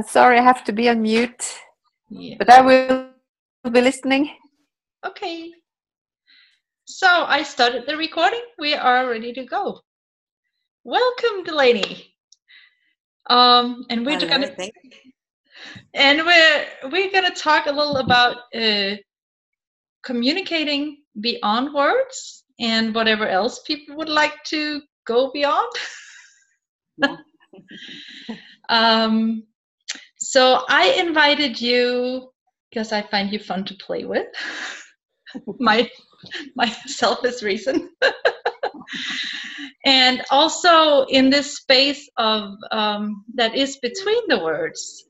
Sorry, I have to be on mute, Yeah. but I will be listening. Okay. So I started the recording. We are ready to go. Welcome, Delaney. And we're Hello, we're gonna talk a little about communicating beyond words and whatever else people would like to go beyond. So I invited you because I find you fun to play with. my selfish reason. And also in this space of that is between the words,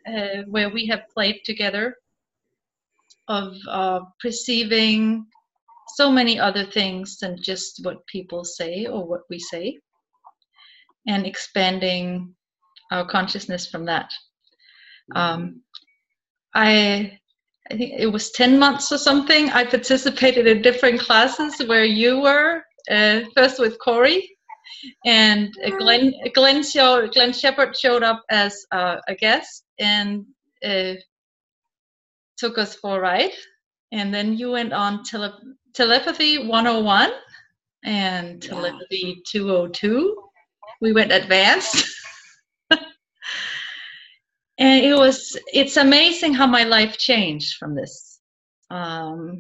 where we have played together, of perceiving so many other things than just what people say or what we say, and expanding our consciousness from that. I think it was 10 months or something. I participated in different classes where you were, first with Corey, and Glenn Shepherd showed up as a guest and took us for a ride. And then you went on Telepathy 101 and Telepathy 202. We went advanced. And it's amazing how my life changed from this. I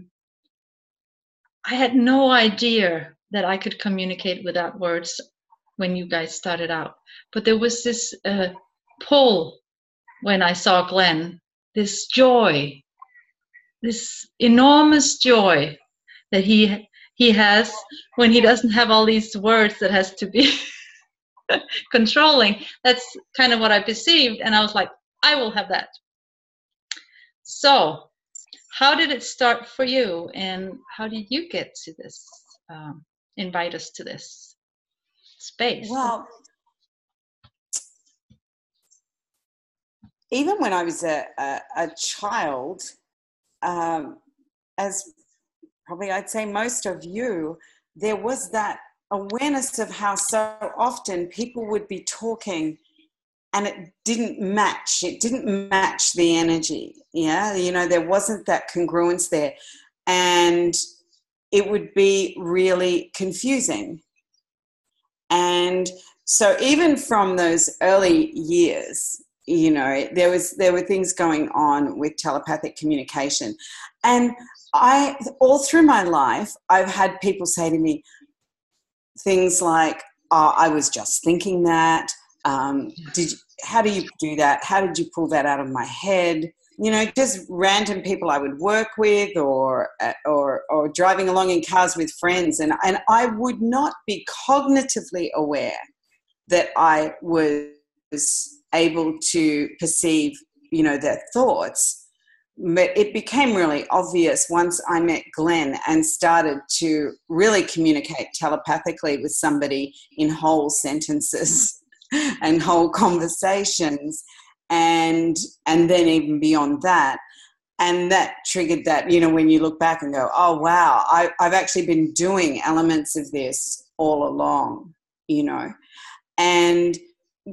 had no idea that I could communicate without words when you guys started out. But there was this pull when I saw Glenn, this joy, this enormous joy that he has when he doesn't have all these words that has to be controlling. That's kind of what I perceived, and I was like, I will have that. So how did it start for you, and how did you get to this, invite us to this space? Well, even when I was a child, as probably I'd say most of you, there was that awareness of how so often people would be talking and it didn't match the energy. Yeah, there wasn't that congruence there, and it would be really confusing. And so even from those early years, there were things going on with telepathic communication. And all through my life, I've had people say to me things like, oh, I was just thinking that. How do you do that? How did you pull that out of my head? Just random people I would work with, or driving along in cars with friends, and I would not be cognitively aware that I was able to perceive, their thoughts. But it became really obvious once I met Glenn and started to really communicate telepathically with somebody in whole sentences and whole conversations, and then even beyond that. And that triggered that, when you look back and go, oh, wow, I've actually been doing elements of this all along, And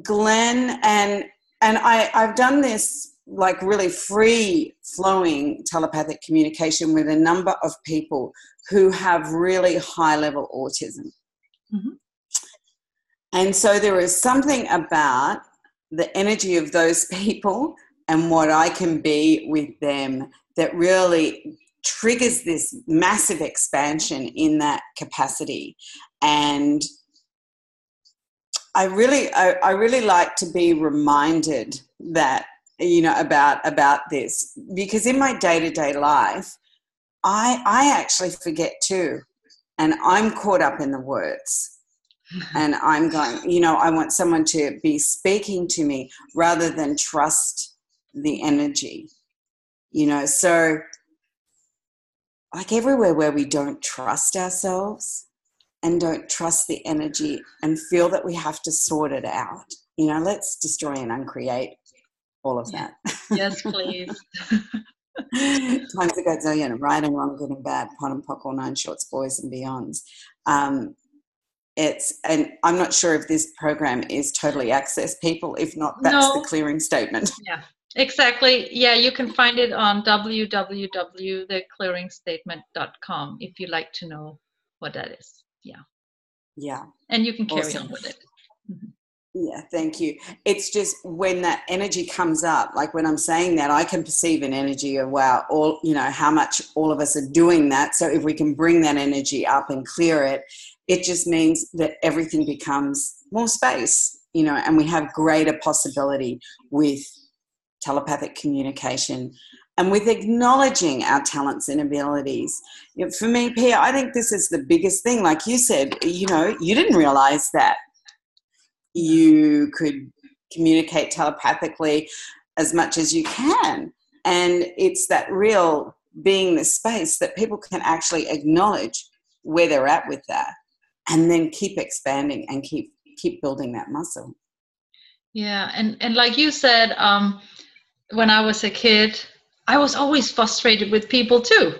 Glenn and I've done this like really free-flowing telepathic communication with a number of people who have really high-level autism. Mm-hmm. And so there is something about the energy of those people and what I can be with them that really triggers this massive expansion in that capacity. And I really like to be reminded that, about this, because in my day-to-day life, I actually forget too, and I'm caught up in the words. And I'm going, I want someone to be speaking to me rather than trust the energy, So like everywhere where we don't trust ourselves and don't trust the energy and feel that we have to sort it out, let's destroy and uncreate all of that. Yes, please. Times a gazillion, right and wrong, good and bad, pot and pock, all nine shorts, boys and beyonds. And I'm not sure if this program is totally access people. If not, that's the clearing statement. Yeah, Exactly. Yeah, you can find it on www.theclearingstatement.com if you like to know what that is. Yeah. Yeah. And you can carry Awesome. on with it. Mhm. Yeah, thank you. It's just when that energy comes up, like when I'm saying that, I can perceive an energy of, wow, all, you know, how much all of us are doing that. So if we can bring that energy up and clear it, it just means that everything becomes more space, you know, and we have greater possibility with telepathic communication and with acknowledging our talents and abilities. You know, for me, Pia, I think this is the biggest thing. Like you said, you know, you didn't realize that you could communicate telepathically as much as you can. And it's that real being the space that people can actually acknowledge where they're at with that and then keep expanding and keep building that muscle. Yeah, and like you said, when I was a kid, I was always frustrated with people too,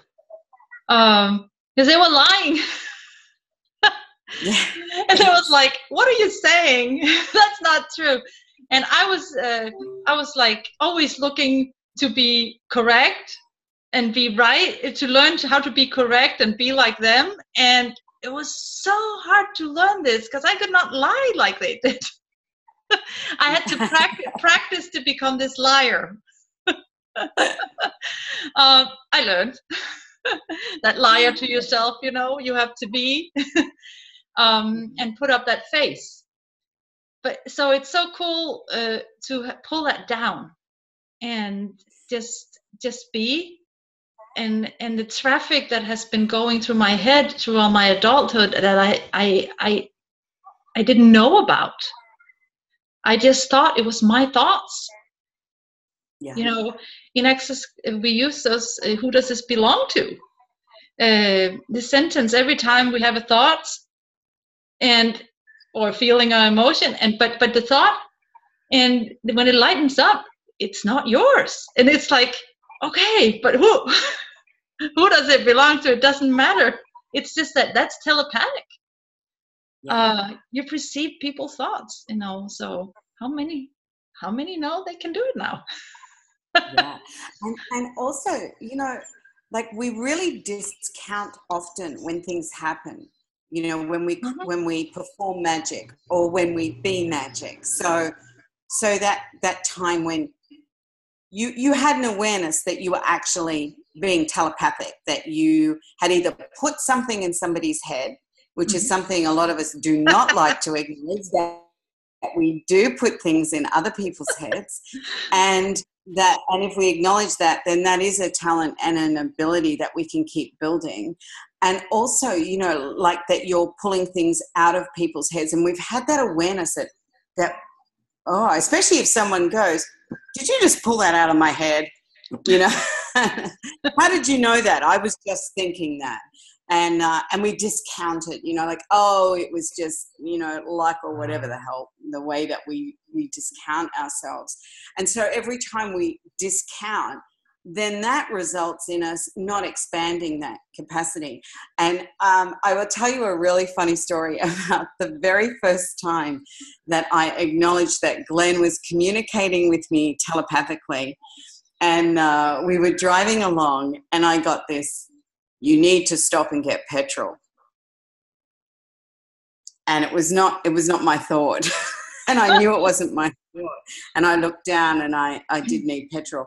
because they were lying. Yeah. And I was like, what are you saying? That's not true. And I was like always looking to be correct and be right, to learn how to be correct and be like them. And it was so hard to learn this because I could not lie like they did. I had to practice to become this liar. I learned that liar to yourself, you know, you have to be and put up that face. But so it's so cool to pull that down and just be. And the traffic that has been going through my head through all my adulthood that I didn't know about. I just thought it was my thoughts. Yeah. You know, in Access, we use those, who does this belong to? The sentence every time we have a thought and or feeling or emotion, and but the thought, and when it lightens up, it's not yours. And it's like, okay, but who does it belong to? It doesn't matter. It's just that's telepathic. Yeah. You perceive people's thoughts, you know. So how many know they can do it now? Yeah. And also, you know, like we really discount often when things happen, you know, when we perform magic or when we be magic. So that time when you had an awareness that you were actually being telepathic, that you had either put something in somebody's head, which is something a lot of us do not like to acknowledge, that we do put things in other people's heads, and if we acknowledge that, then that is a talent and an ability that we can keep building. And also, you know, like that you're pulling things out of people's heads, and we've had that awareness that especially if someone goes, did you just pull that out of my head? You know, how did you know that? I was just thinking that. And we discount it, you know, like, oh, it was just, you know, luck or whatever the hell, the way that we discount ourselves. And so every time we discount, then that results in us not expanding that capacity. And I will tell you a really funny story about the very first time that I acknowledged that Glenn was communicating with me telepathically. And we were driving along, and I got this, you need to stop and get petrol. And it was not my thought. And I knew it wasn't my thought. And I looked down, and I did need petrol.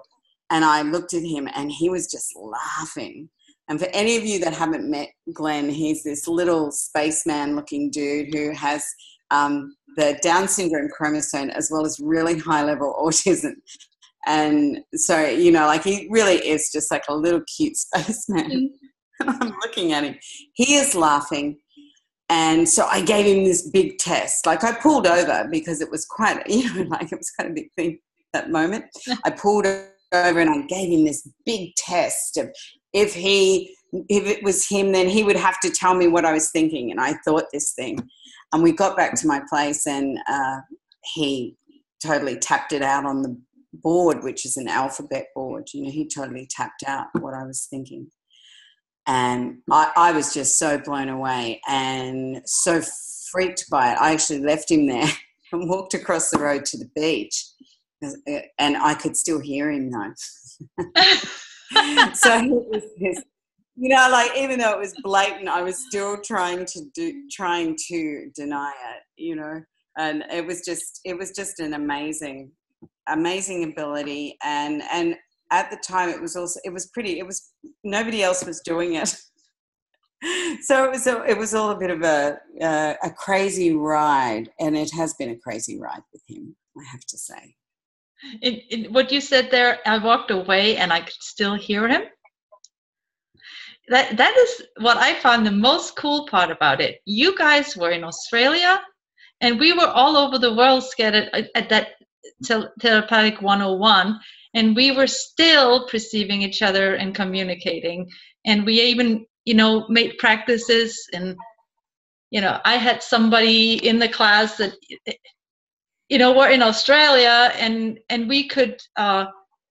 And I looked at him, and he was just laughing. And for any of you that haven't met Glenn, he's this little spaceman looking dude who has the Down syndrome chromosome as well as really high level autism. And so, you know, like he really is just like a little cute spaceman. And I'm looking at him. He is laughing. And so I gave him this big test. Like I pulled over because it was quite, you know, like it was quite a big thing at that moment. I pulled over and I gave him this big test of if it was him, then he would have to tell me what I was thinking. And I thought this thing. And we got back to my place, and he totally tapped it out on the board, which is an alphabet board. You know, he totally tapped out what I was thinking. And I was just so blown away and so freaked by it. I actually left him there and walked across the road to the beach and I could still hear him though. So it was this, you know, like even though it was blatant, I was still trying to deny it, you know. And it was just an amazing ability, and at the time it was nobody else was doing it. So it was all a bit of a crazy ride, and it has been a crazy ride with him, I have to say. What you said there, I walked away and I could still hear him. That is what I found the most cool part about it. You guys were in Australia, and we were all over the world scattered at that telepathic 101, and we were still perceiving each other and communicating. And we even, you know, made practices. And, you know, I had somebody in the class that, you know, were in Australia, and we could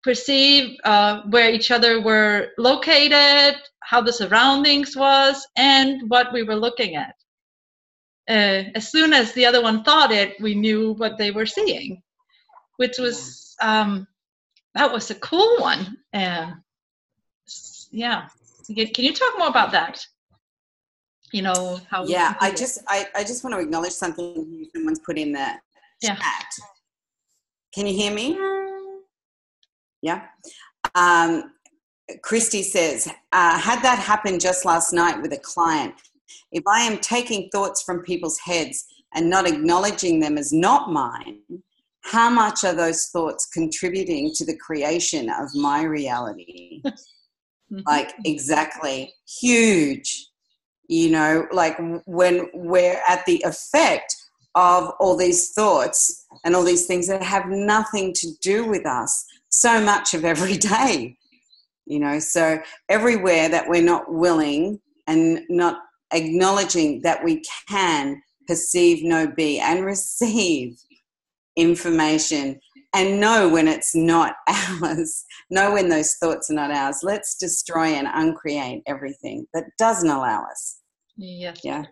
perceive where each other were located, how the surroundings was, and what we were looking at. As soon as the other one thought it, we knew what they were seeing, which was that was a cool one. Yeah, can you talk more about that? You know how? Yeah, I just want to acknowledge something someone's put in the chat. Can you hear me? Yeah. Christy says, had that happen just last night with a client. If I am taking thoughts from people's heads and not acknowledging them as not mine, how much are those thoughts contributing to the creation of my reality? Like, exactly. Huge. You know, like when we're at the effect of all these thoughts and all these things that have nothing to do with us so much of every day, you know. So everywhere that we're not willing and not acknowledging that we can perceive, know, be, and receive information and know when it's not ours, know when those thoughts are not ours, let's destroy and uncreate everything that doesn't allow us. Yes. Yeah.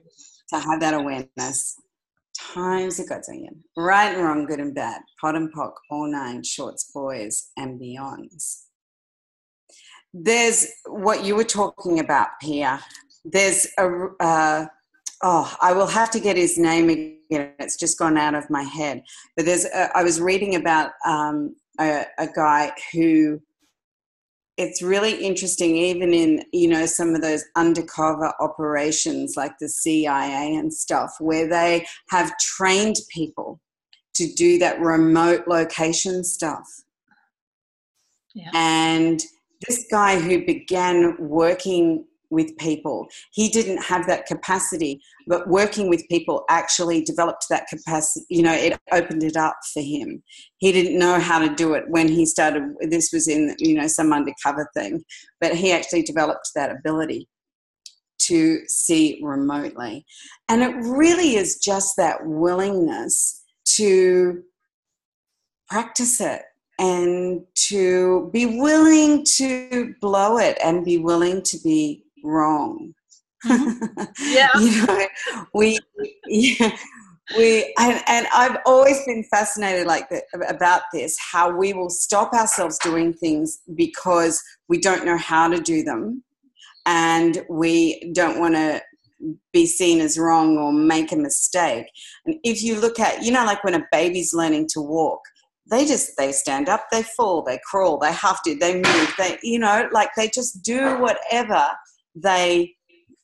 To have that awareness. Times a godzillion. Right and wrong, good and bad. Pot and pock, all nine, shorts, boys, and beyonds. There's what you were talking about, Pia. There's I will have to get his name again. It's just gone out of my head. But I was reading about a guy who, it's really interesting, even in, you know, some of those undercover operations like the CIA and stuff, where they have trained people to do that remote location stuff. Yeah. And this guy who began working with people, he didn't have that capacity, but working with people actually developed that capacity. You know, it opened it up for him. He didn't know how to do it when he started. This was in, you know, some undercover thing, but he actually developed that ability to see remotely. And it really is just that willingness to practice it and to be willing to blow it and be willing to be wrong. Mm-hmm. Yeah. You know, and I've always been fascinated about this, how we will stop ourselves doing things because we don't know how to do them, and we don't want to be seen as wrong or make a mistake. And if you look at, you know, like when a baby's learning to walk, they stand up, they fall, they crawl, they have to, they move, they, you know, like they just do whatever they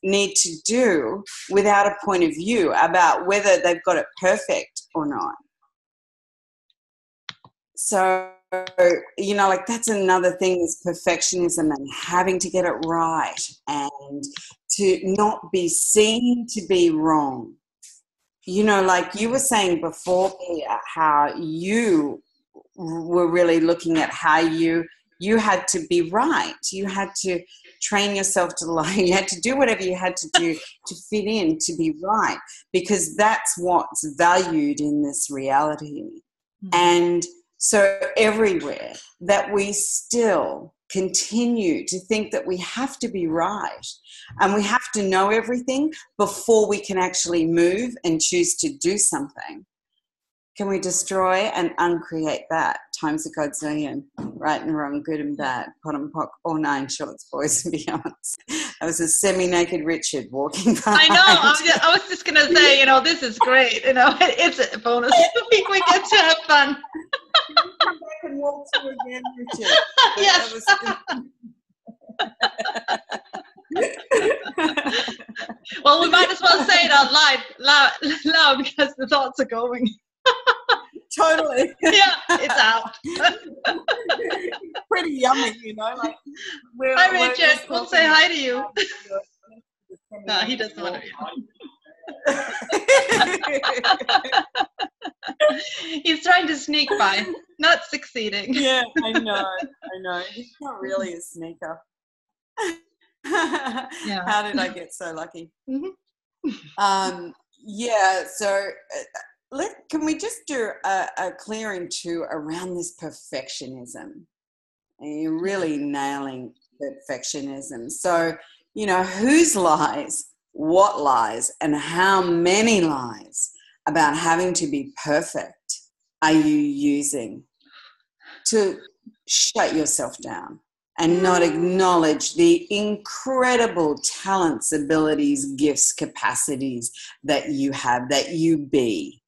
need to do without a point of view about whether they've got it perfect or not. So, you know, like that's another thing, is perfectionism and having to get it right and to not be seen to be wrong. You know, like you were saying before, Pia, how you were really looking at how you had to be right. You had to train yourself to lie. You had to do whatever you had to do to fit in, to be right, because that's what's valued in this reality. Mm-hmm. And so everywhere that we still continue to think that we have to be right and we have to know everything before we can actually move and choose to do something, can we destroy and uncreate that? times a godzillion, right and wrong, good and bad, pot and pock, all nine shorts, boys and beyonds. That was a semi-naked Richard walking by. I know. I was just going to say, this is great. It's a bonus week. We get to have fun. Come back and walk through again, Richard. Yes. Well, we might as well say it out loud because the thoughts are going. Totally. Yeah, it's out. Pretty yummy, like. Hi, Richard. We'll say hi to you. No, he doesn't want to. He's trying to sneak by, not succeeding. Yeah, I know. He's not really a sneaker. Yeah. How did I get so lucky? Mm-hmm. So can we just do a clearing too around this perfectionism? And you're really nailing perfectionism. So, whose lies, what lies, and how many lies about having to be perfect are you using to shut yourself down and not acknowledge the incredible talents, abilities, gifts, capacities that you have, that you be?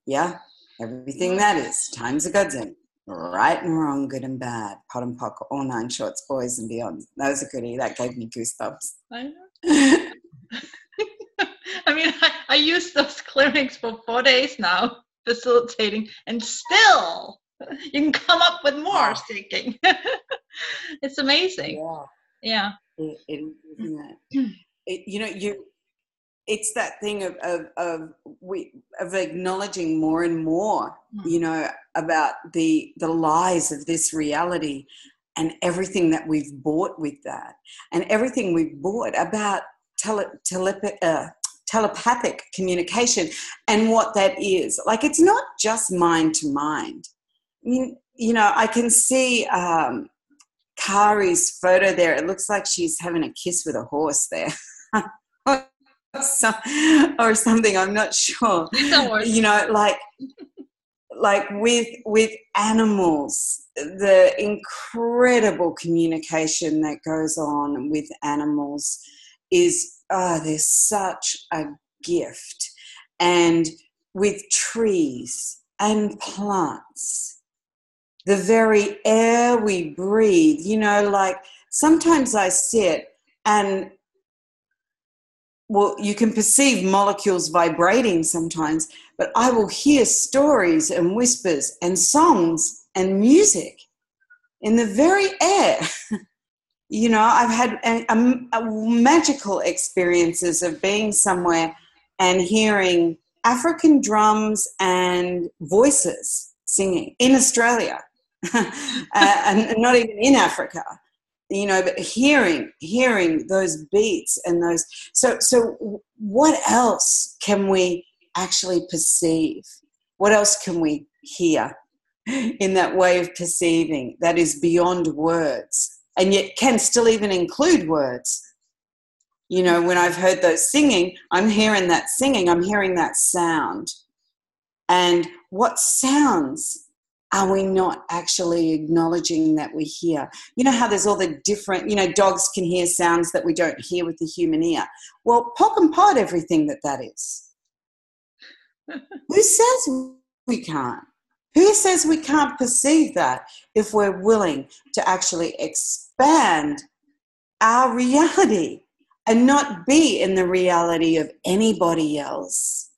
Yeah, everything that is, times a godzillion, right and wrong, good and bad, pot and pock, all nine shorts, boys and beyond. That was a goodie. That gave me goosebumps. I know. I mean, I used those clearings for 4 days now, facilitating, and still you can come up with more thinking. It's amazing. Yeah. It is, isn't it? It's that thing of acknowledging more and more, about the lies of this reality and everything that we've bought with that, and everything we've bought about telepathic communication and what that is. Like, it's not just mind to mind. I can see Kari's photo there. It looks like she's having a kiss with a horse there. Or something, I'm not sure. Like with animals, the incredible communication that goes on with animals is, there's such a gift. And with trees and plants, the very air we breathe, like sometimes I sit and, well, you can perceive molecules vibrating sometimes, but I will hear stories and whispers and songs and music in the very air. I've had magical experiences of being somewhere and hearing African drums and voices singing in Australia, and not even in Africa. But hearing those beats and those. So what else can we actually perceive? What else can we hear in that way of perceiving that is beyond words and yet can still even include words? When I've heard those singing, I'm hearing that singing, I'm hearing that sound. And what sounds are we not actually acknowledging that we hear? How there's all the different, dogs can hear sounds that we don't hear with the human ear. Well, pock and pod everything that is. Who says we can't? Who says we can't perceive that if we're willing to actually expand our reality and not be in the reality of anybody else?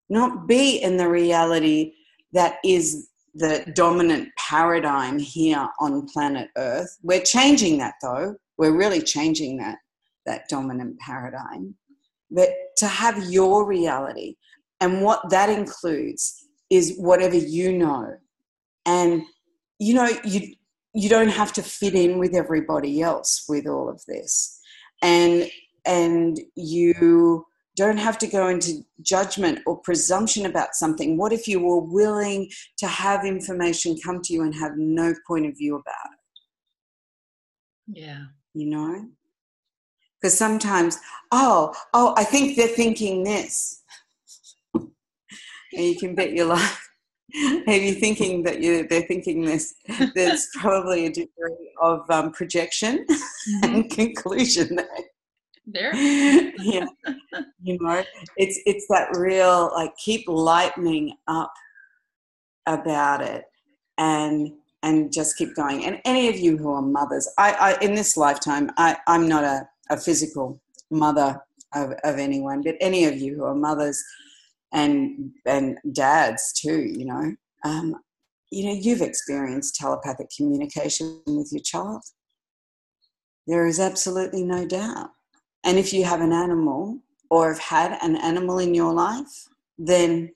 Not be in the reality that is the dominant paradigm here on planet Earth. We're changing that, though. We're really changing that dominant paradigm. But to have your reality, and what that includes is whatever you know. And, you don't have to fit in with everybody else with all of this. And you don't have to go into judgment or presumption about something. What if you were willing to have information come to you and have no point of view about it? Yeah. Because sometimes, I think they're thinking this. And you can bet your life if you're thinking that they're thinking this, there's probably a degree of projection and conclusion There. Yeah, it's that real, like, keep lightening up about it, and just keep going. And any of you who are mothers, I in this lifetime, I'm not a physical mother of anyone, but any of you who are mothers and dads too, you've experienced telepathic communication with your child. There is absolutely no doubt. And if you have an animal or have had an animal in your life, then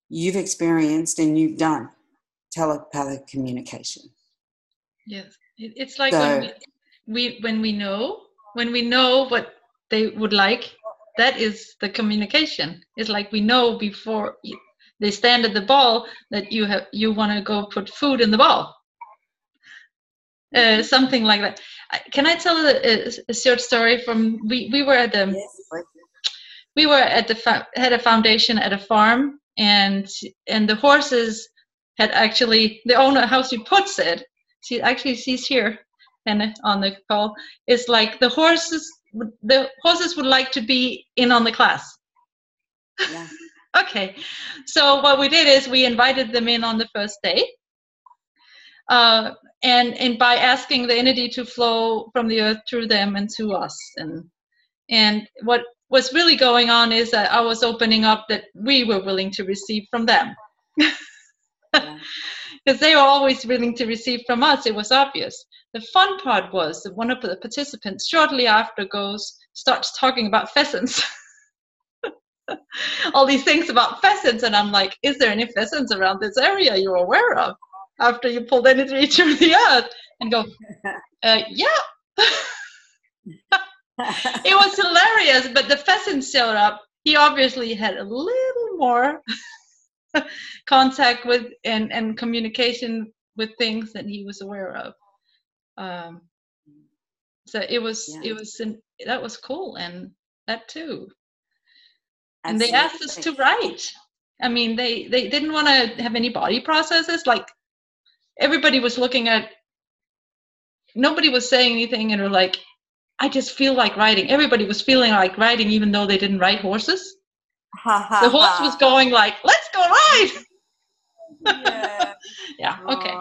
you've experienced and you've done telepathic communication. Yes, it's like when we know what they would like, that is the communication. It's like we know before they stand at the ball that you want to go put food in the ball. Something like that. Can I tell a short story from we were at the had a foundation at a farm, and the horses had actually, the owner, how she puts it, she's here and on the call, is like the horses would like to be in on the class. Yeah. Okay, so what we did is we invited them in on the first day, and by asking the energy to flow from the earth through them and to us, and what was really going on is that I was opening up that we were willing to receive from them. Because they were always willing to receive from us. It was obvious. The fun part was that one of the participants shortly after starts talking about pheasants. All these things about pheasants, and I'm like, is there any pheasants around this area you're aware of? After you pulled energy through the earth, and go, yeah. It was hilarious, but the pheasant showed up. He obviously had a little more contact with and communication with things that he was aware of. So that was cool, and that too. And they asked us to write. I mean, they didn't want to have any body processes. Like, everybody was looking at, nobody was saying anything, and they're like, I just feel like writing. Everybody was feeling like writing, even though they didn't ride horses. The horse was going like, let's go ride. Yeah. Yeah. Okay.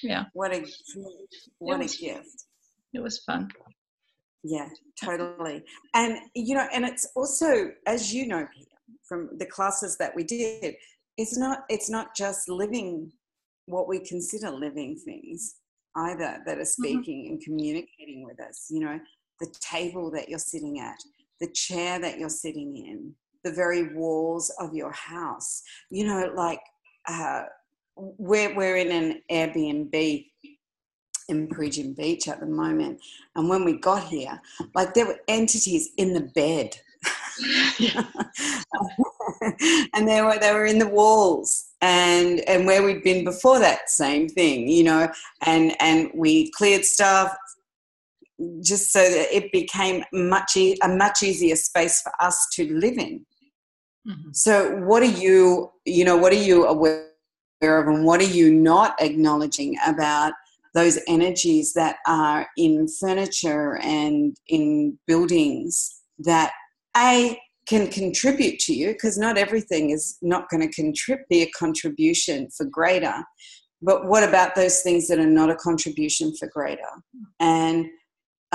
Yeah. What a gift. It was fun. Yeah, totally. And, and it's also, as you know, from the classes that we did, it's not just living, what we consider living things either, that are speaking and communicating with us. The table that you're sitting at, the chair that you're sitting in, the very walls of your house. Like, we're in an Airbnb in Pigeon Beach at the moment, and when we got here, like, there were entities in the bed. And they were in the walls, and where we'd been before that, same thing, and we cleared stuff just so that it became a much easier space for us to live in. Mm-hmm. So what are you aware of, and what are you not acknowledging about those energies that are in furniture and in buildings that can contribute to you? Because not everything is not going to be a contribution for greater. But what about those things that are not a contribution for greater? And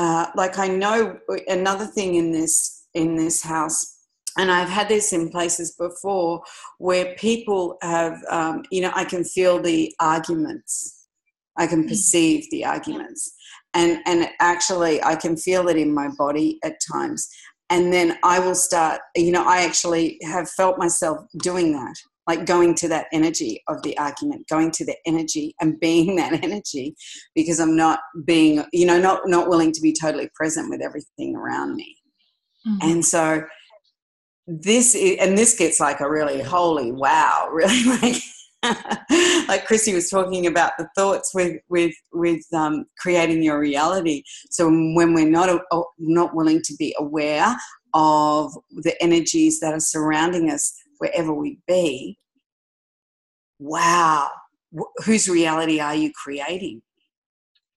I know another thing in this house, and I've had this in places before, where people have, I can feel the arguments. I can perceive the arguments. And actually, I can feel it in my body at times. And then I will start, I actually have felt myself doing that, like going to that energy of the argument, going to the energy and being that energy, because I'm not being, not willing to be totally present with everything around me. Mm-hmm. And so this gets like a really holy wow, really, like Chrissy was talking about the thoughts with creating your reality. So when we're not willing to be aware of the energies that are surrounding us wherever we be, wow, whose reality are you creating?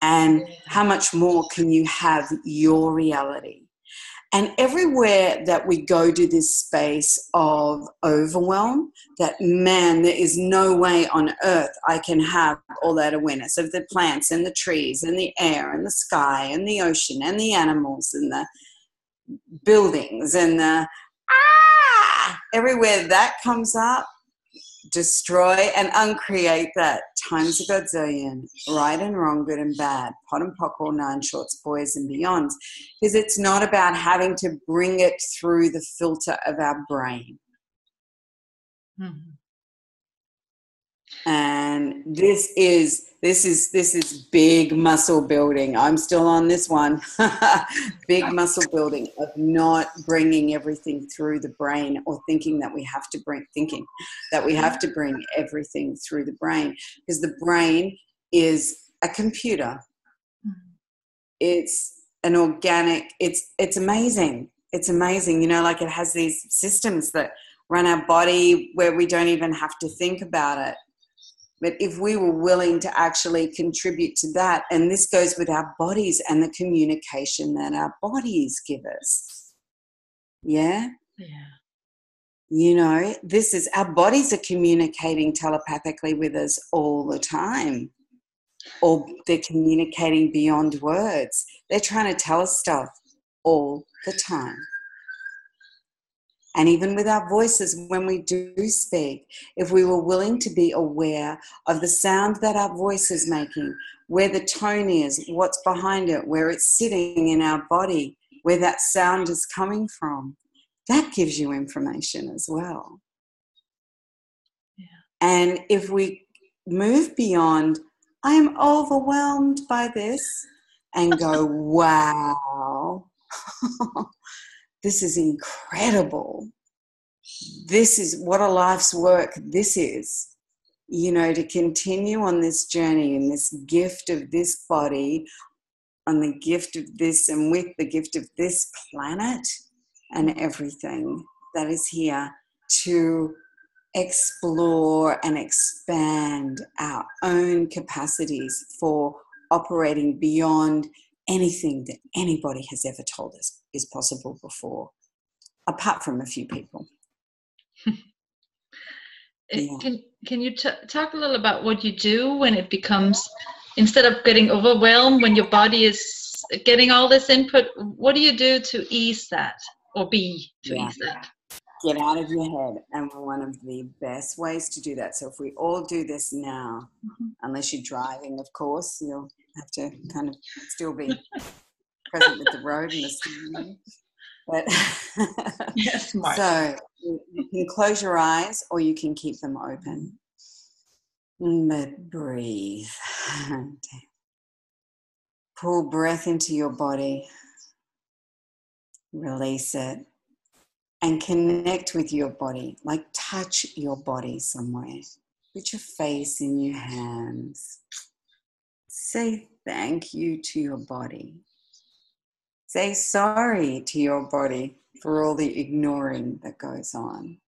And how much more can you have your reality? And everywhere that we go to this space of overwhelm, that, man, there is no way on earth I can have all that awareness of the plants and the trees and the air and the sky and the ocean and the animals and the buildings and the everywhere that comes up, destroy and uncreate that times a godzillion, right and wrong, good and bad, pot and pock, all nine shorts, boys and beyonds, because it's not about having to bring it through the filter of our brain. Mm-hmm. And this is big muscle building. I'm still on this one. Big muscle building of not bringing everything through the brain, or thinking that we have to bring everything through the brain, because the brain is a computer. It's an organic. It's amazing. It's amazing. You know, like, it has these systems that run our body where we don't even have to think about it. But if we were willing to actually contribute to that, and this goes with our bodies and the communication that our bodies give us. Yeah? Yeah. You know, our bodies are communicating telepathically with us all the time. Or they're communicating beyond words. They're trying to tell us stuff all the time. And even with our voices, when we do speak, if we were willing to be aware of the sound that our voice is making, where the tone is, what's behind it, where it's sitting in our body, where that sound is coming from, that gives you information as well. Yeah. And if we move beyond, I am overwhelmed by this, and go, wow, this is incredible. This is what a life's work this is, you know, to continue on this journey and this gift of this body, on the gift of this, and with the gift of this planet and everything that is here, to explore and expand our own capacities for operating beyond anything that anybody has ever told us is possible before, apart from a few people. Yeah. Can you talk a little about what you do when it becomes, instead of getting overwhelmed, when your body is getting all this input, what do you do to ease that, or ease that? Get out of your head. And one of the best ways to do that, so if we all do this now, unless you're driving, of course, you'll have to kind of still be present with the road and the steering. But yes, smart. So you can close your eyes or you can keep them open. But breathe. Pull breath into your body. Release it. And connect with your body. Like, touch your body somewhere. Put your face in your hands. Say thank you to your body. Say sorry to your body for all the ignoring that goes on.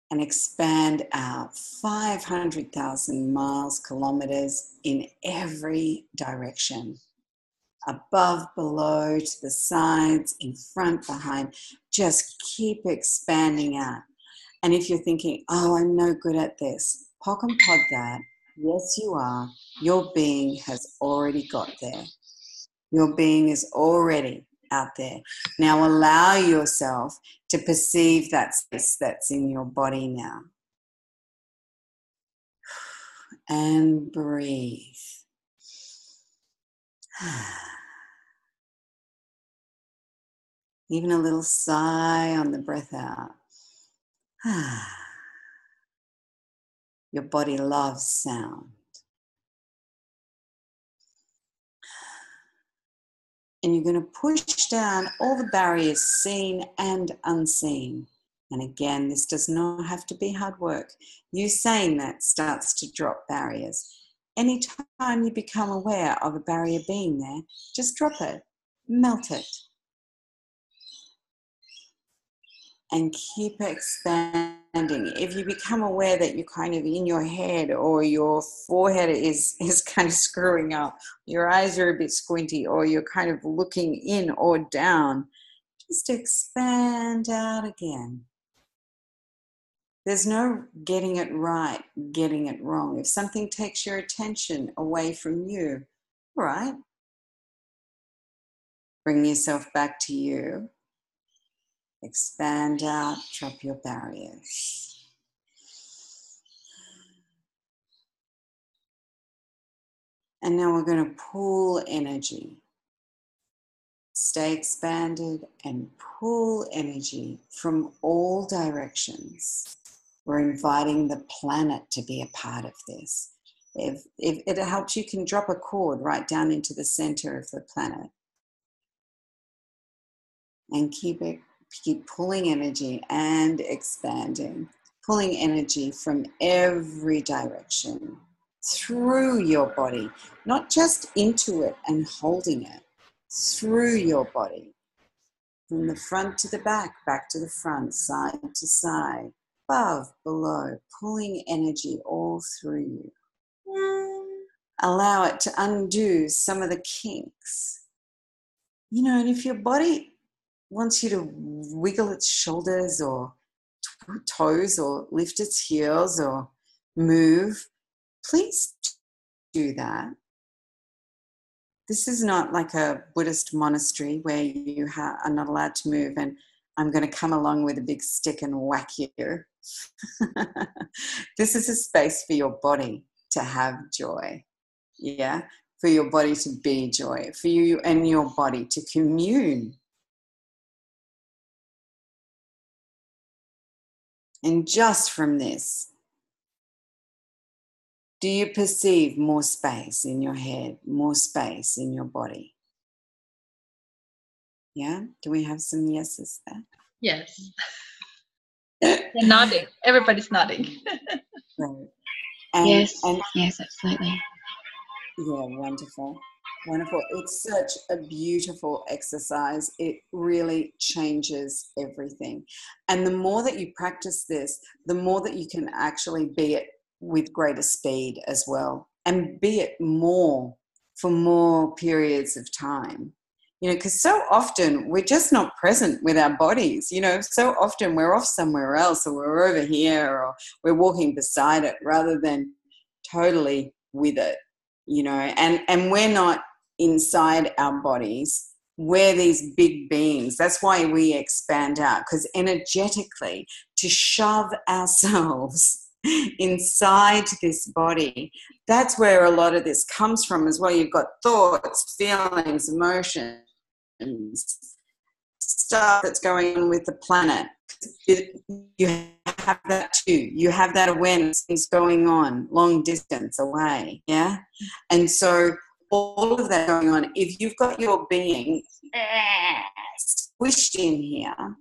And expand out 500,000 miles, kilometers in every direction. Above, below, to the sides, in front, behind. Just keep expanding out. And if you're thinking, oh, I'm no good at this, pock and pod that. Yes, you are. Your being has already got there. Your being is already out there. Now allow yourself to perceive that space that's in your body now. And breathe. Even a little sigh on the breath out. Your body loves sound. And you're going to push down all the barriers, seen and unseen. And again, this does not have to be hard work. You saying that starts to drop barriers. Anytime you become aware of a barrier being there, just drop it, melt it. and keep expanding. If you become aware that you're kind of in your head, or your forehead is kind of screwing up, your eyes are a bit squinty, or you're kind of looking in or down, just expand out again. There's no getting it right, getting it wrong. If something takes your attention away from you, all right, bring yourself back to you. Expand out, drop your barriers. And now we're going to pull energy. Stay expanded and pull energy from all directions. We're inviting the planet to be a part of this. If it helps, you can drop a cord right down into the center of the planet. And keep pulling energy and expanding. Pulling energy from every direction through your body, not just into it and holding it, through your body, from the front to the back to the front, side to side, above, below, pulling energy all through you. Allow it to undo some of the kinks. You know, and if your body wants you to wiggle its shoulders or toes or lift its heels or move, please do that. This is not like a Buddhist monastery where you are not allowed to move and I'm going to come along with a big stick and whack you. This is a space for your body to have joy. Yeah, for your body to be joy, for you and your body to commune. And just from this, do you perceive more space in your head, more space in your body? Yeah? Do we have some yeses there? Yes. They're nodding. Everybody's nodding. Right. Yes, absolutely. Yeah, wonderful. Wonderful. It's such a beautiful exercise. It really changes everything. And the more that you practice this, the more that you can actually be it with greater speed as well, and be it more for more periods of time. You know, because so often we're just not present with our bodies. You know, so often we're off somewhere else, or we're over here, or we're walking beside it rather than totally with it. You know, and we're not inside our bodies. We're these big beings. That's why we expand out, because energetically, to shove ourselves inside this body, that's where a lot of this comes from as well. You've got thoughts, feelings, emotions, stuff that's going on with the planet. You have that too. You have that awareness is going on long distance away. Yeah. And so all of that going on, if you've got your being squished in here,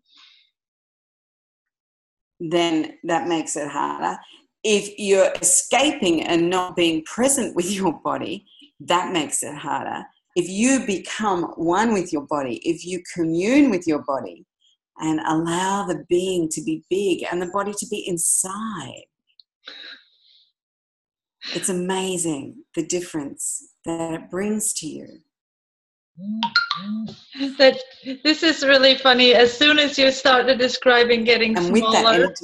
then that makes it harder. If you're escaping and not being present with your body, that makes it harder. If you become one with your body, if you commune with your body and allow the being to be big and the body to be inside, it's amazing the difference that it brings to you. This is really funny. As soon as you started describing getting And with that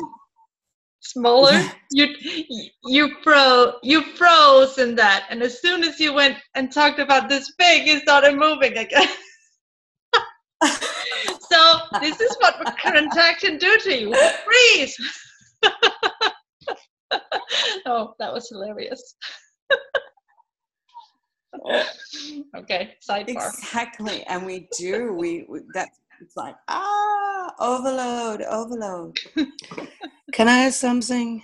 smaller, yeah. you froze in that, and as soon as you went and talked about this big, you started moving again. So this is what contraction do to you. Freeze. Oh, that was hilarious. Okay, sidebar. Exactly, and we that it's like overload. Can I ask something?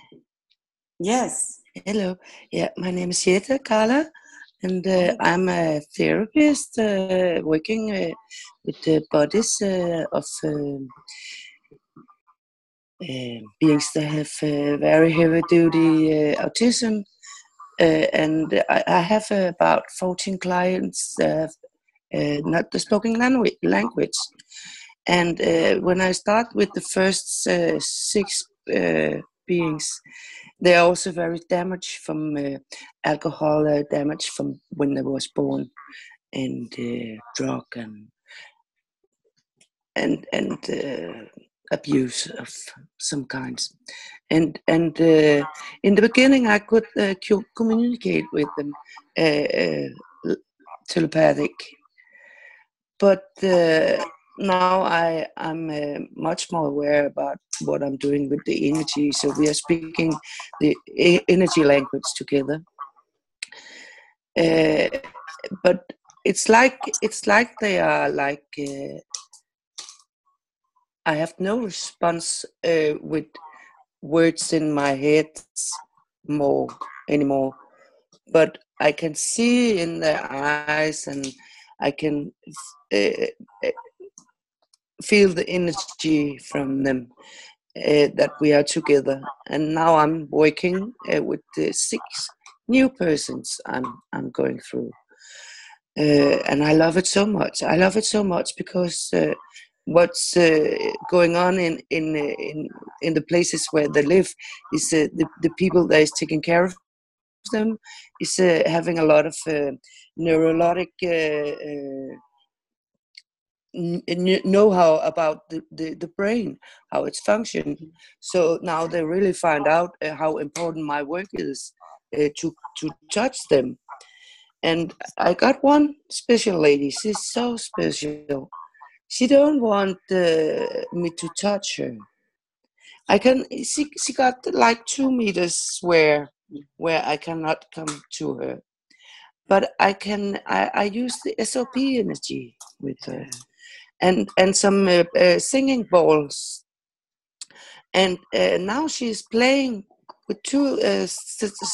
Yes. Hello. Yeah, my name is Jette Carla, and I'm a therapist working with the bodies of beings that have very heavy-duty autism. And I have about 14 clients that have not the spoken language. And when I start with the first 6 beings, they are also very damaged from alcohol, damage from when they was born, and drug and abuse of some kinds. And in the beginning, I could communicate with them telepathic, but now I'm much more aware about what I'm doing with the energy. So we are speaking the energy language together. But it's like they are like I have no response with words in my head anymore. But I can see in their eyes, and I can feel the energy from them that we are together. And now I'm working with the 6 new persons I'm going through, and I love it so much. I love it so much because what's going on in the places where they live is the people that is taking care of them is having a lot of neurologic know-how about the brain, how it's functioning. So now they really find out how important my work is to touch them. And I got one special lady. She's so special. She don't want me to touch her. I can. She got like 2 meters where I cannot come to her. But I can. I use the SOP energy with her, and some singing balls. And now she's playing with 2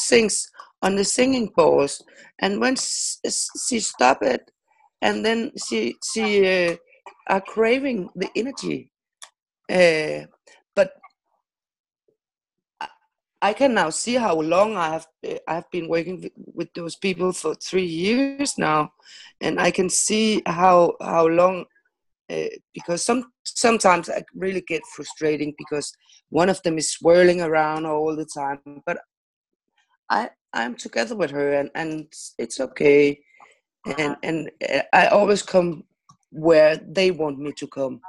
things on the singing balls. And when she stop it, and then she are craving the energy. But I can now see how long I've been working with those people for 3 years now, and I can see how long. Because sometimes I really get frustrating because one of them is swirling around all the time. But I'm together with her, and it's okay. And I always come where they want me to come.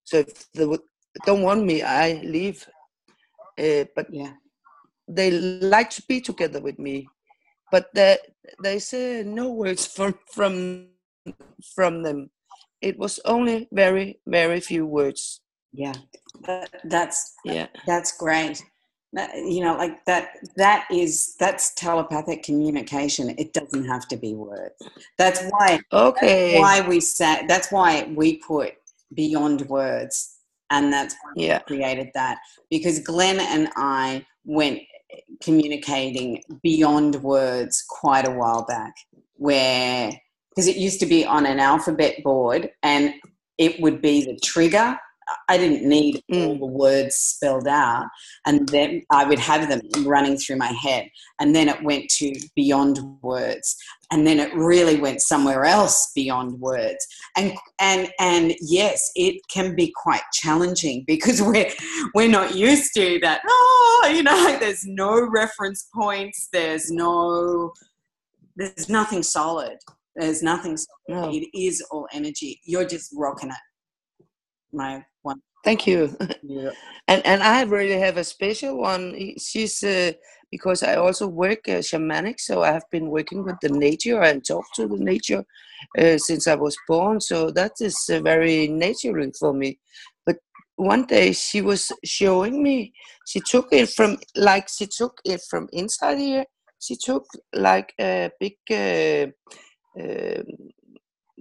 So if they don't want me, I leave. But Yeah. they like to be together with me. But there's no words from them. It was only very, very few words. Yeah, that's Yeah. that's great. You know, like that's telepathic communication. It doesn't have to be words. That's why. Okay. That's why we put beyond words, and that's why we Yeah. created that, because Glenn and I went communicating beyond words quite a while back, where because it used to be on an alphabet board and it would be the trigger. I didn't need all the words spelled out, and then I would have them running through my head, and then it went to beyond words, and then it really went somewhere else beyond words. And yes, it can be quite challenging because we're not used to that. Oh, you know, like there's no reference points, there's nothing solid. There's nothing solid. No. It is all energy. You're just rocking it. My one. Thank you. Yeah. And I really have a special one. She's because I also work shamanic, so I have been working with the nature and talk to the nature since I was born. So that is very natural for me. But one day she was showing me. She took it from inside here. She took like a big.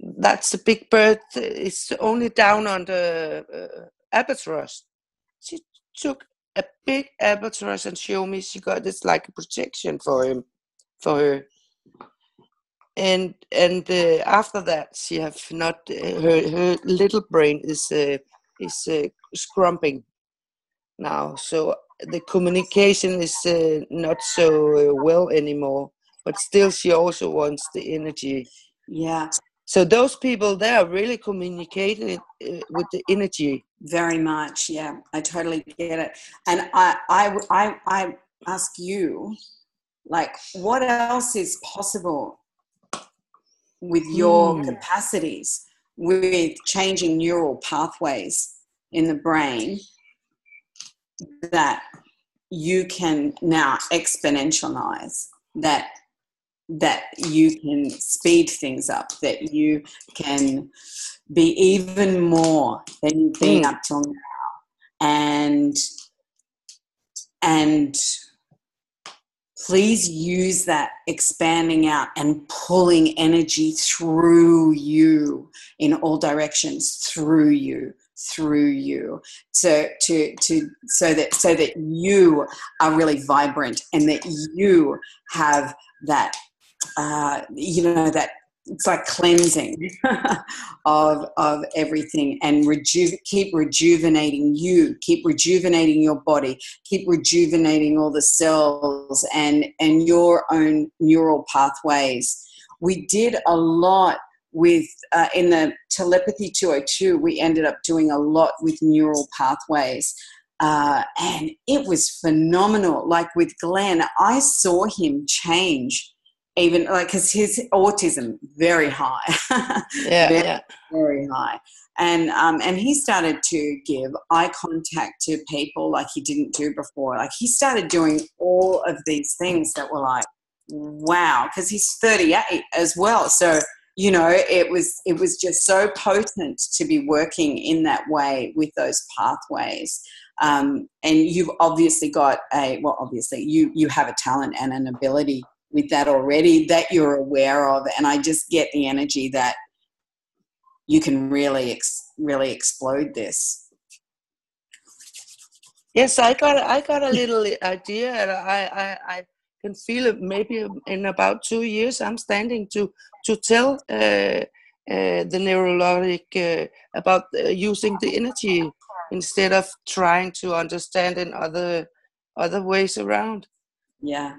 That's a big bird. It's only down on the albatross. She took a big albatross and showed me she got this like a protection for her. And after that, she have not her little brain is scrumping now. So the communication is not so well anymore. But still, she also wants the energy. Yeah. So those people, they are really communicating with the energy. Very much, yeah. I totally get it. And I ask you, like, what else is possible with your capacities, with changing neural pathways in the brain, that you can now exponentialize, that you can speed things up, that you can be even more than you've been up till now, and please use that expanding out and pulling energy through you in all directions, through you, so that you are really vibrant, and that you have that that it's like cleansing of everything, and keep rejuvenating you, keep rejuvenating your body, keep rejuvenating all the cells and your own neural pathways. We did a lot with in the telepathy 202, we ended up doing a lot with neural pathways, and it was phenomenal. Like with Glenn, I saw him change, even like, because his autism very high, very high, and he started to give eye contact to people like he didn't do before. Like he started doing all of these things that were like, wow, because he's 38 as well. So it was just so potent to be working in that way with those pathways. And you've obviously got you have a talent and an ability with that already that you're aware of, and I just get the energy that you can really explode this. Yes, I got a little idea, and I can feel it. Maybe in about 2 years, I'm standing to tell the neurologic about using the energy instead of trying to understand in other ways around. Yeah.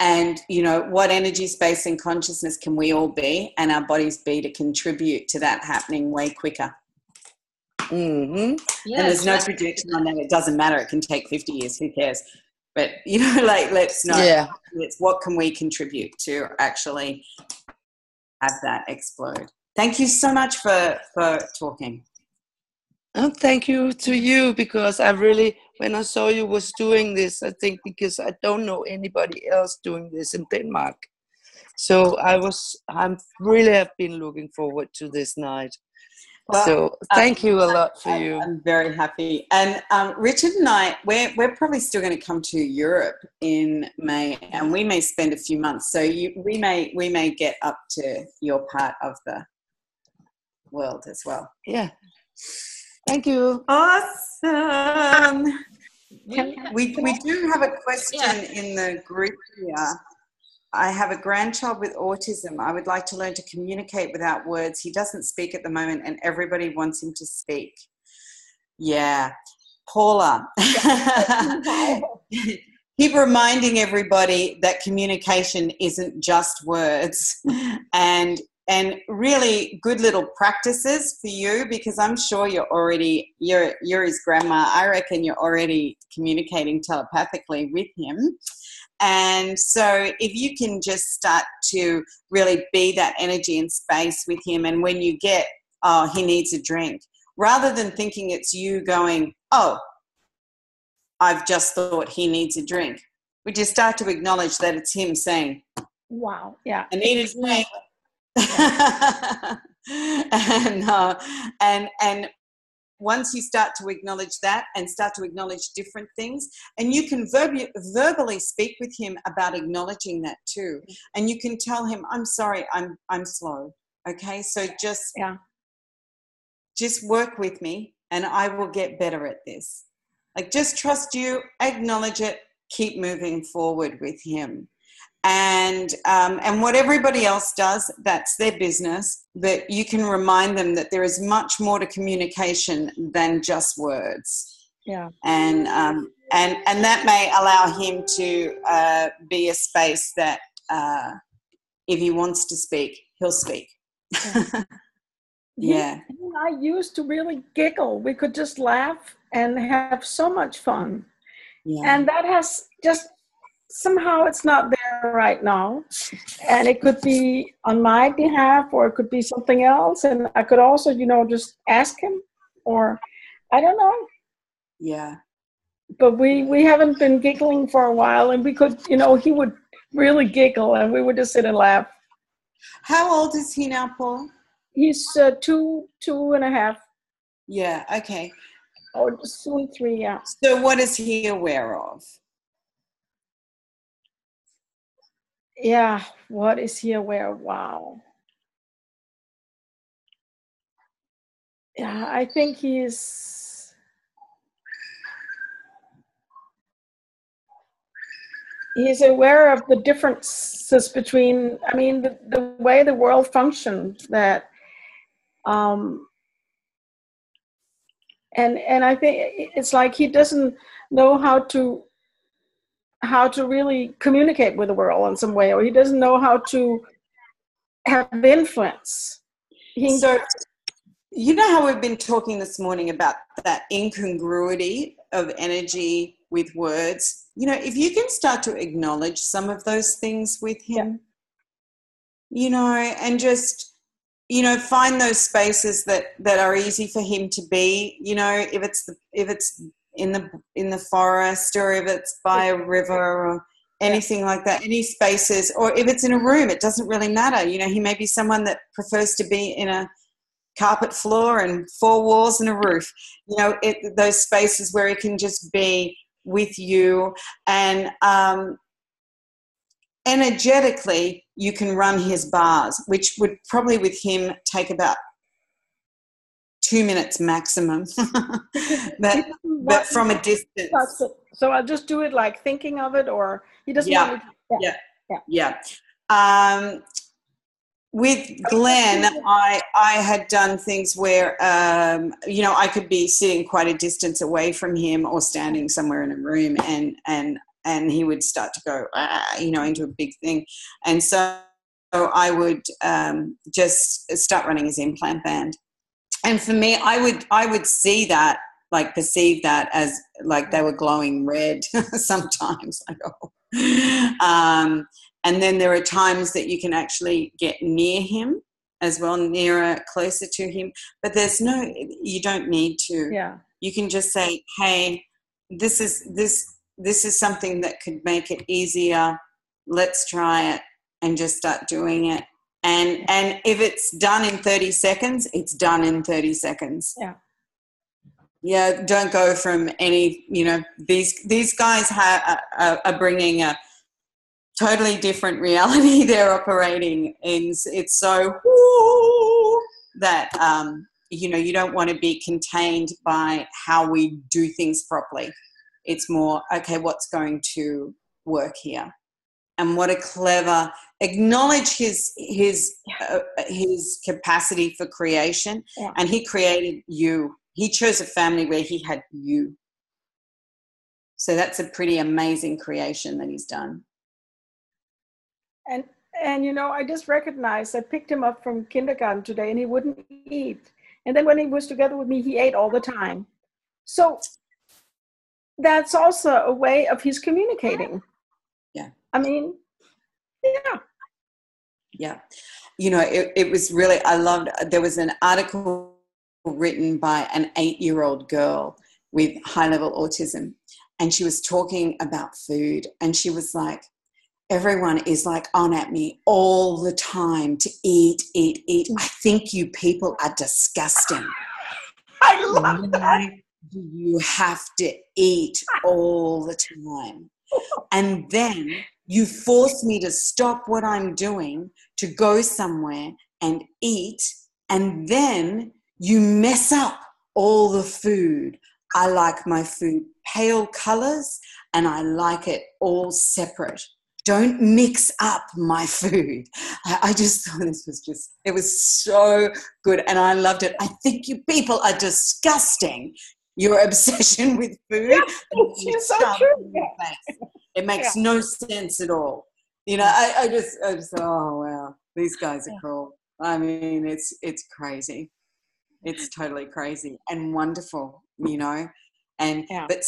And, what energy, space, and consciousness can we all be, and our bodies be, to contribute to that happening way quicker? Mm-hmm. Yes, and there's no prediction on that. It doesn't matter. It can take 50 years. Who cares? But, let's know. Yeah. What can we contribute to actually have that explode? Thank you so much for talking. Oh, thank you to you, because I really, when I saw you was doing this, I think because I don't know anybody else doing this in Denmark. So I'm really have been looking forward to this night. Well, so thank you a lot for you. I'm very happy. And Richard and I, we're probably still going to come to Europe in May, and we may spend a few months. So we may get up to your part of the world as well. Yeah. Thank you. Awesome. We do have a question in the group here. I have a grandchild with autism. I would like to learn to communicate without words. He doesn't speak at the moment, and everybody wants him to speak. Yeah. Paula. Keep reminding everybody that communication isn't just words, and really good little practices for you, because I'm sure you're his grandma. I reckon you're already communicating telepathically with him. And so if you can just start to really be that energy and space with him, and when you get, oh, he needs a drink, rather than thinking it's you going, oh, I've just thought he needs a drink, would you start to acknowledge that it's him saying, wow, yeah, I need a drink. And once you start to acknowledge that and start to acknowledge different things, and you can verbally speak with him about acknowledging that too, and you can tell him, I'm sorry, I'm slow, okay, so just work with me and I will get better at this. Like, just trust you, acknowledge it, keep moving forward with him. And what everybody else does, that's their business, but you can remind them that there is much more to communication than just words. Yeah. And that may allow him to be a space that if he wants to speak, he'll speak. Yeah. He and I used to really giggle. We could just laugh and have so much fun. Yeah. And that has just somehow it's not there right now. And it could be on my behalf or it could be something else. And I could also, just ask him or I don't know. Yeah. But we haven't been giggling for a while and we could, he would really giggle and we would just sit and laugh. How old is he now, Paul? He's 2.5. Yeah, okay. Or soon 3, yeah. So what is he aware of? Yeah, what is he aware of? Wow. Yeah, I think he's aware of the differences between, the way the world functions, that and I think it's like he doesn't know how to really communicate with the world in some way, or he doesn't know how to have influence. So, you know how we've been talking this morning about that incongruity of energy with words? If you can start to acknowledge some of those things with him, and just, find those spaces that are easy for him to be, if it's in the forest, or if it's by a river, or anything like that, any spaces, or if it's in a room, it doesn't really matter. He may be someone that prefers to be in a carpet floor and 4 walls and a roof, those spaces where he can just be with you, and energetically you can run his bars, which would probably with him take about 2 minutes maximum. but from a distance. So I'll just do it like thinking of it, or he doesn't want me to. Yeah. With Glenn, I had done things where, I could be sitting quite a distance away from him or standing somewhere in a room, and he would start to go, into a big thing. And so I would just start running his implant band. And for me, I would see that, like perceive that as like they were glowing red sometimes. I go, and then there are times that you can actually get near him as well, closer to him. But you don't need to. Yeah. You can just say, hey, this is something that could make it easier. Let's try it, and just start doing it. And if it's done in 30 seconds, it's done in 30 seconds. Yeah. Yeah, don't go from any, these guys are bringing a totally different reality they're operating in. It's so that, you don't want to be contained by how we do things properly. It's more, okay, what's going to work here? And what a clever, acknowledge his capacity for creation. Yeah. And he created you. He chose a family where he had you. So that's a pretty amazing creation that he's done. And I just recognized, I picked him up from kindergarten today and he wouldn't eat. And then when he was together with me, he ate all the time. So that's also a way of his communicating. Yeah. Yeah. It was really, I loved, there was an article written by an 8-year-old girl with high-level autism, and she was talking about food, and she was like, everyone is like on at me all the time to eat. I think you people are disgusting. I love that. Why do you have to eat all the time? And then you force me to stop what I'm doing to go somewhere and eat, and then you mess up all the food. I like my food pale colors, and I like it all separate. Don't mix up my food. I just thought it was so good, and I loved it. I think you people are disgusting. Your obsession with food. It's so true. It makes no sense at all. I just, oh wow, these guys are cool. I mean, it's crazy. It's totally crazy and wonderful, you know. And Yeah. but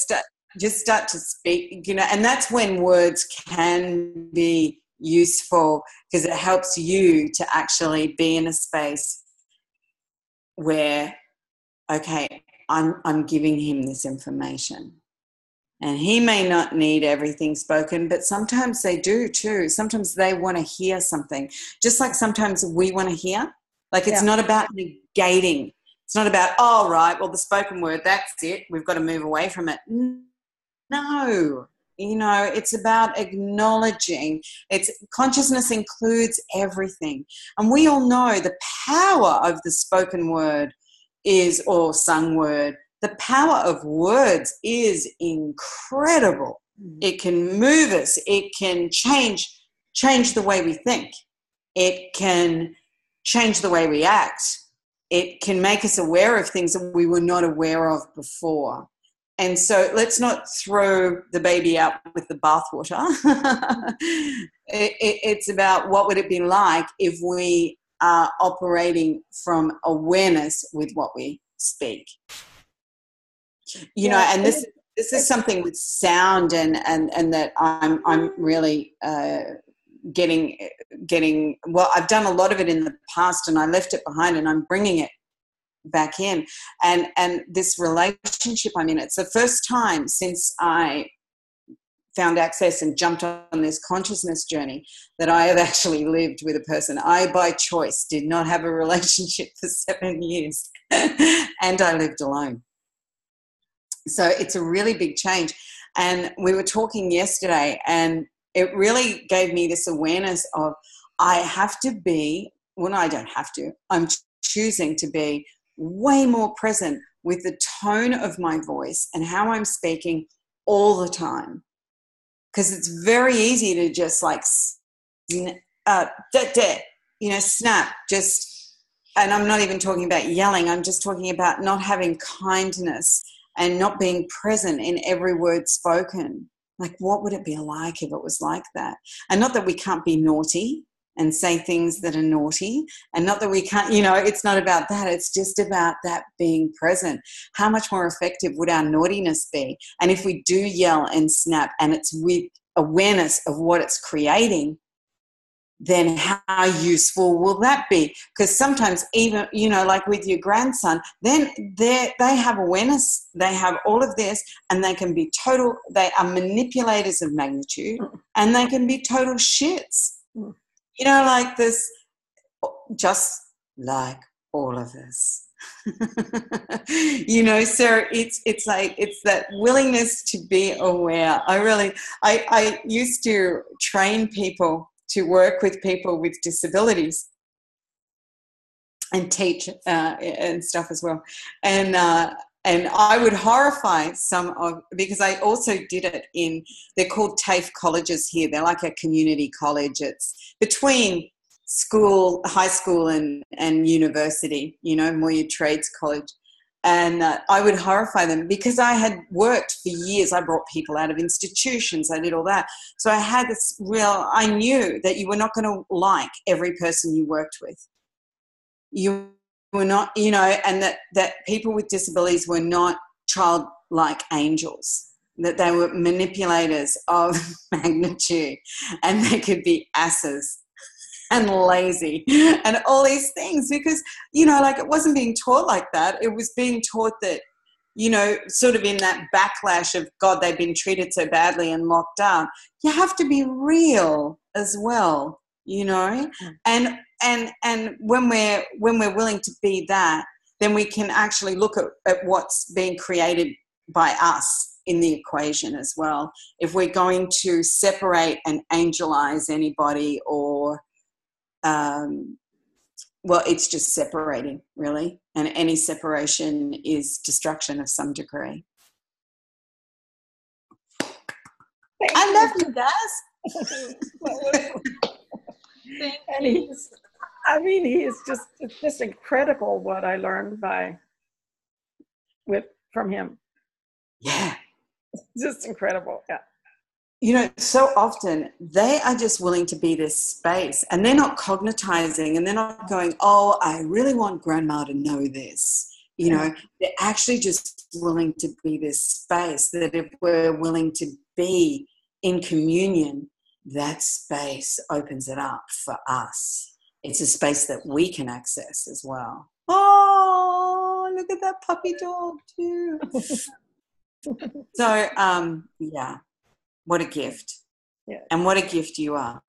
just start to speak, you know, and that's when words can be useful, because it helps you to actually be in a space where, okay, I'm giving him this information. And he may not need everything spoken, but sometimes they do too. Sometimes they want to hear something, just like sometimes we want to hear. Like, it's not about negating. It's not about, oh, right, well, the spoken word, that's it. We've got to move away from it. No, you know, it's about acknowledging. Consciousness includes everything. And we all know the power of the spoken word or sung word. The power of words is incredible. It can move us. It can change the way we think. It can change the way we act. It can make us aware of things that we were not aware of before. And so let's not throw the baby out with the bathwater. It's about what would it be like if we are operating from awareness with what we speak. You know, and this is something with sound and that I'm really getting well. I've done a lot of it in the past, and I left it behind, and I'm bringing it back in. And this relationship I'm in, it's the first time since I found access and jumped on this consciousness journey that I have actually lived with a person. I, by choice, did not have a relationship for 7 years, and I lived alone. So it's a really big change. And we were talking yesterday, and it really gave me this awareness of I have to be, well, I don't have to, I'm choosing to be way more present with the tone of my voice and how I'm speaking all the time. Because it's very easy to just like, snap, just, and I'm not even talking about yelling, I'm just talking about not having kindness and not being present in every word spoken. Like, what would it be like if it was like that? And not that we can't be naughty and say things that are naughty, and not that we can't, you know, it's not about that. It's just about that being present. How much more effective would our naughtiness be? And if we do yell and snap and it's with awareness of what it's creating, then how useful will that be? Because sometimes even, you know, like with your grandson, then they have awareness, they have all of this, and they can be they are manipulators of magnitude, and they can be total shits. You know, like this, just like all of us. You know, so it's like, it's that willingness to be aware. I used to train people to work with people with disabilities and teach and stuff as well. And I would horrify because I also did it they're called TAFE colleges here. They're like a community college. It's between high school and university, you know, more your trades college. And I would horrify them because I had worked for years. I brought people out of institutions. I did all that. So I had I knew that you were not going to like every person you worked with. You were not, you know, and that people with disabilities were not childlike angels, that they were manipulators of magnitude, and they could be asses and lazy and all these things, because, you know, like, it wasn't being taught like that. It was being taught that, you know, sort of in that backlash of, God, they've been treated so badly and locked down. You have to be real as well, you know, and when we're willing to be that, then we can actually look at what's being created by us in the equation as well. If we're going to separate and angelize anybody, or well, it's just separating, really. And any separation is destruction of some degree. I love you guys. And he is just incredible what I learned from him. Yeah. Just incredible. Yeah. so often they are just willing to be this space, and they're not cognitizing, and they're not going, oh, I really want grandma to know this. They're actually just willing to be this space that if we're willing to be in communion, that space opens it up for us. It's a space that we can access as well. Oh, look at that puppy dog too. So, what a gift. Yeah. And what a gift you are.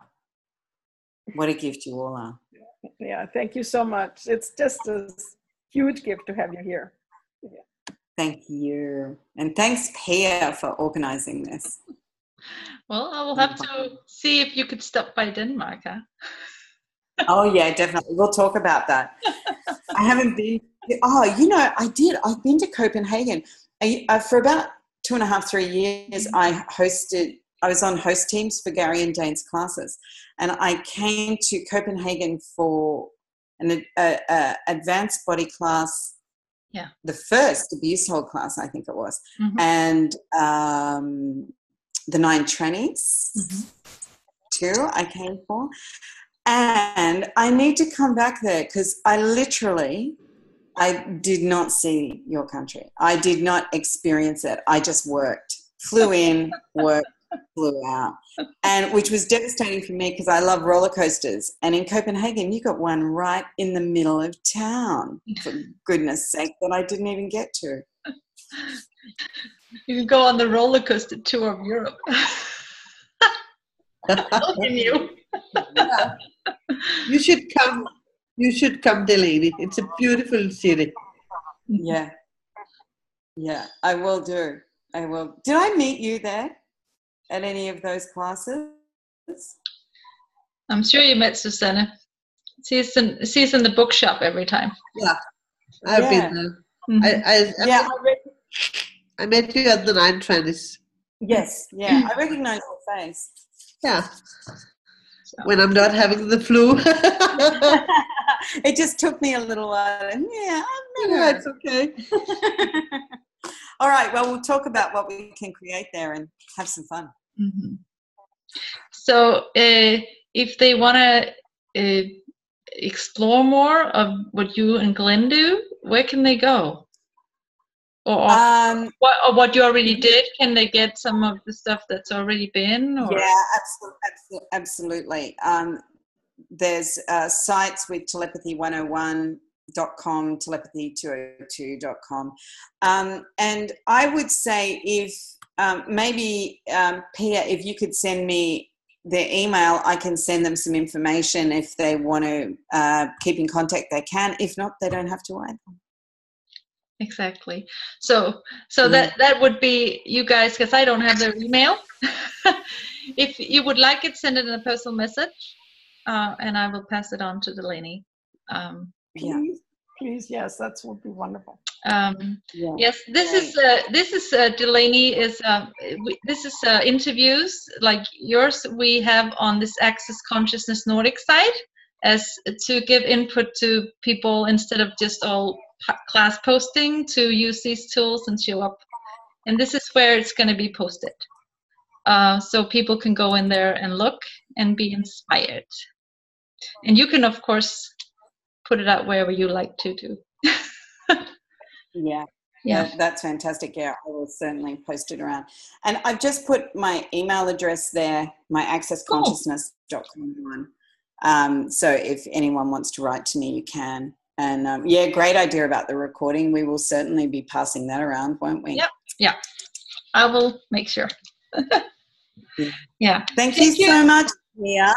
What a gift you all are. Yeah, thank you so much. It's just a huge gift to have you here. Yeah. Thank you. And thanks, Pia, for organizing this. Well, I will have to see if you could stop by Denmark, huh? Oh, yeah, definitely. We'll talk about that. I haven't been. I did. I've been to Copenhagen. For about 2.5, 3 years, I was on host teams for Gary and Dane's classes. And I came to Copenhagen for an advanced body class. Yeah. The first abuse hold class, I think it was. Mm-hmm. And the 9 trannies too, I came for. And I need to come back there because I did not see your country. I did not experience it. I just worked, flew in, worked, flew out, and which was devastating for me because I love roller coasters. And in Copenhagen, you got one right in the middle of town, for goodness sake, that I didn't even get to. You can go on the roller coaster tour of Europe. Yeah. You should come. You should come, Delaney. It's a beautiful city. Yeah, I will do. I will. Did I meet you there at any of those classes? I'm sure you met Susanne. She's in the bookshop every time. Yeah, I've been there. Mm-hmm. I met you at the 9 trannies. Yes, yeah, I recognize your face. Yeah. When I'm not having the flu. It just took me a little while. Yeah, it's okay. All right, well, we'll talk about what we can create there and have some fun. Mm-hmm. So if they want to explore more of what you and Glenn do, where can they go? Or what you already did? Can they get some of the stuff that's already been? Or? Yeah, absolutely. There's sites with telepathy101.com, telepathy202.com. And I would say if maybe, Pia, if you could send me their email, I can send them some information. If they want to keep in contact, they can. If not, they don't have to either. Exactly. So that would be you guys, because I don't have their email. If you would like it, send it in a personal message, and I will pass it on to Delaney. Please, yes, that would be wonderful. Yes, this is Delaney is this is interviews like yours we have on this Access Consciousness Nordic site as to give input to people instead of just all class posting, to use these tools and show up. And this is where it's going to be posted. So people can go in there and look and be inspired. And you can, of course, put it out wherever you like to do. Yeah, that's fantastic. Yeah, I will certainly post it around. And I've just put my email address there, my accessconsciousness.com one. So if anyone wants to write to me, you can. And great idea about the recording. We will certainly be passing that around, won't we? Yep. Yeah. I will make sure. Yeah. Thank you so much, Mia.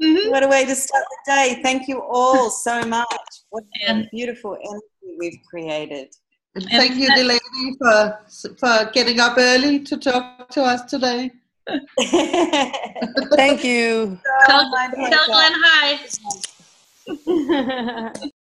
Mm-hmm. What a way to start the day. Thank you all so much. What a beautiful energy we've created. And thank you, Delaney, for getting up early to talk to us today. Thank you. Tell Glenn hi.